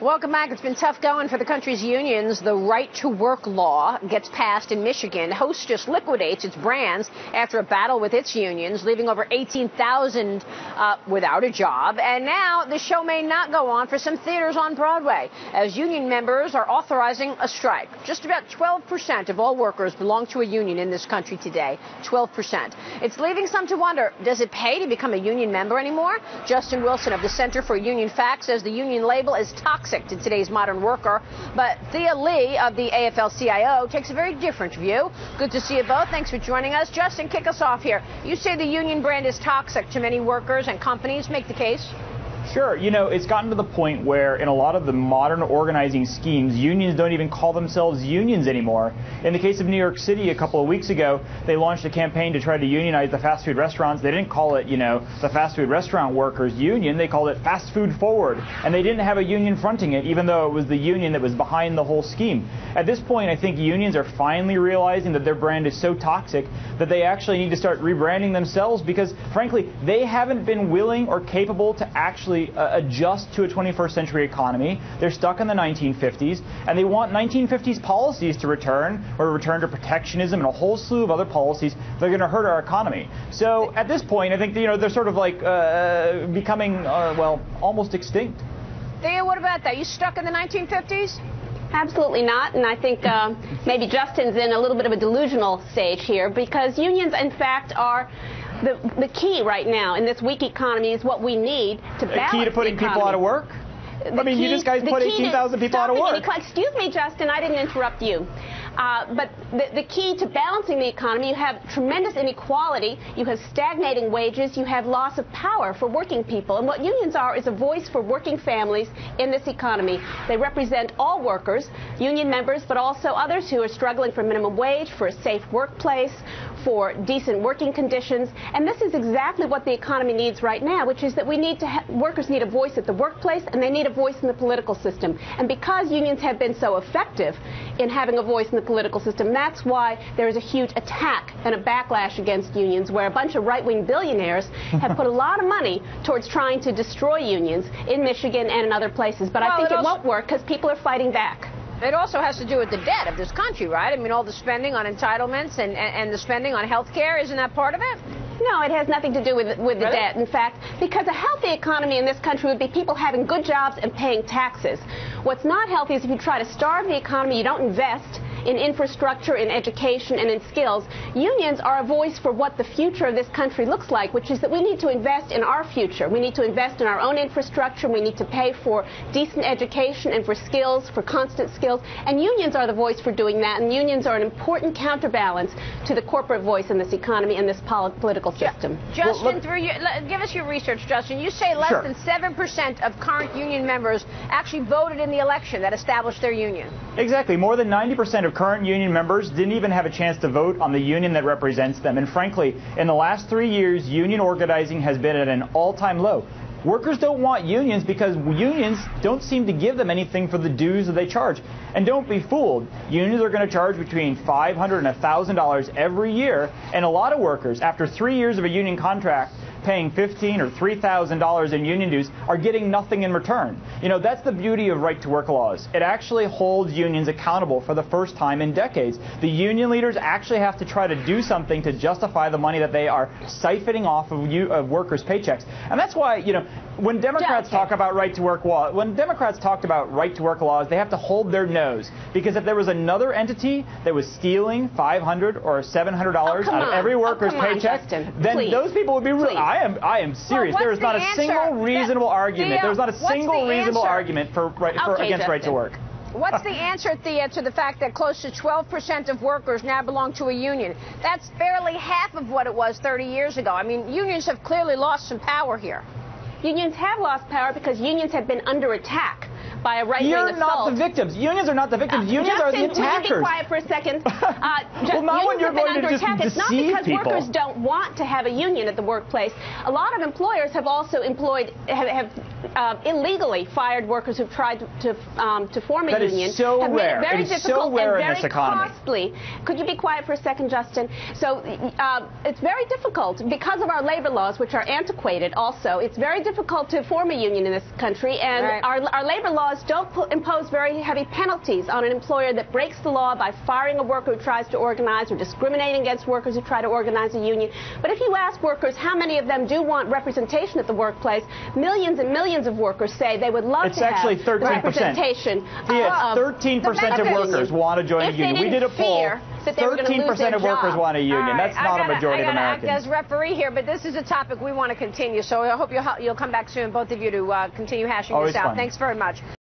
Welcome back. It's been tough going for the country's unions. The right-to-work law gets passed in Michigan. Host just liquidates its brands after a battle with its unions, leaving over 18,000 without a job. And now the show may not go on for some theaters on Broadway, as union members are authorizing a strike. Just about 12% of all workers belong to a union in this country today. 12%. It's leaving some to wonder, does it pay to become a union member anymore? Justin Wilson of the Center for Union Facts says the union label is toxic to today's modern worker. But Thea Lee of the afl-cio takes a very different view. Good to see you both. Thanks for joining us. Justin, kick us off here. You say the union brand is toxic to many workers and companies. Make the case. Sure. You know, it's gotten to the point where in a lot of the modern organizing schemes, unions don't even call themselves unions anymore. In the case of New York City a couple of weeks ago, they launched a campaign to try to unionize the fast food restaurants. They didn't call it, the fast food restaurant workers union. They called it Fast Food Forward. And they didn't have a union fronting it, even though it was the union that was behind the whole scheme. At this point, I think unions are finally realizing that their brand is so toxic that they actually need to start rebranding themselves because, frankly, they haven't been willing or capable to actually adjust to a 21st century economy. They're stuck in the 1950s, and they want 1950s policies to return, or return to protectionism and a whole slew of other policies that are going to hurt our economy. So at this point, I think they're sort of like becoming, well, almost extinct. Thea, what about that? You stuck in the 1950s? Absolutely not, and I think maybe Justin's in a little bit of a delusional stage here, because unions, in fact, are the key right now in this weak economy is what we need to balance the key to putting people out of work? I mean, you just guys put 18,000 people out of work. Excuse me, Justin, I didn't interrupt you. But the key to balancing the economy, you have tremendous inequality, you have stagnating wages, you have loss of power for working people. And what unions are is a voice for working families in this economy. They represent all workers, union members, but also others who are struggling for minimum wage, for a safe workplace, for decent working conditions. And this is exactly what the economy needs right now, which is that we need to workers need a voice at the workplace, and they need a voice in the political system. And because unions have been so effective in having a voice in the political system, that's why there is a huge attack and a backlash against unions, where a bunch of right-wing billionaires have put a lot of money towards trying to destroy unions in Michigan and in other places. But I think it won't work because people are fighting back. It also has to do with the debt of this country, right? I mean, all the spending on entitlements and the spending on health care, isn't that part of it? No, it has nothing to do with the debt, in fact, because a healthy economy in this country would be people having good jobs and paying taxes. What's not healthy is if you try to starve the economy, you don't invest in infrastructure, in education, and in skills. Unions are a voice for what the future of this country looks like, which is that we need to invest in our future. We need to invest in our own infrastructure. We need to pay for decent education and for skills, for constant skills. And unions are the voice for doing that. And unions are an important counterbalance to the corporate voice in this economy and this political system. Justin, give us your research, Justin. You say less than 7% of current union members actually voted in the election that established their union. Exactly. More than 90% of current union members didn't even have a chance to vote on the union that represents them. And frankly, in the last 3 years, union organizing has been at an all-time low. Workers don't want unions because unions don't seem to give them anything for the dues that they charge. And don't be fooled. Unions are going to charge between $500 and $1,000 every year. And a lot of workers, after 3 years of a union contract, paying $1,500 or $3,000 in union dues are getting nothing in return. You know, that's the beauty of right-to-work laws. It actually holds unions accountable for the first time in decades. The union leaders actually have to try to do something to justify the money that they are siphoning off of workers' paychecks. And that's why, when Democrats talk about right-to-work laws, they have to hold their nose. Because if there was another entity that was stealing $500 or $700 out of every worker's paycheck, then those people would be ruined. I am serious. There is not a single reasonable argument. There's not a single reasonable argument against right to work. What's the answer, Thea, to the fact that close to 12% of workers now belong to a union? That's barely half of what it was 30 years ago. I mean, unions have clearly lost some power here. Unions have lost power because unions have been under attack by a right-wing assault. You're not the victims. Unions are not the victims. Unions are the attackers. Will you be quiet for a second? Well, not when you're going to just deceive people. It's not because workers don't want to have a union at the workplace. A lot of employers have also illegally fired workers who've tried to form a union. That is so rare. Very it is difficult so rare and very in this economy. Costly. Could you be quiet for a second, Justin? So it's very difficult because of our labor laws, which are antiquated also. It's very difficult to form a union in this country, and our labor laws laws don't impose very heavy penalties on an employer that breaks the law by firing a worker who tries to organize or discriminating against workers who try to organize a union. But if you ask workers how many of them do want representation at the workplace, millions and millions of workers say they would love to have representation. Yeah, 13% of workers want to join a union. We did a poll. 13% of workers want a union. That's not a majority of Americans. I got to act as referee here, but this is a topic we want to continue. So I hope you'll come back soon, both of you, to continue hashing this out. Thanks very much.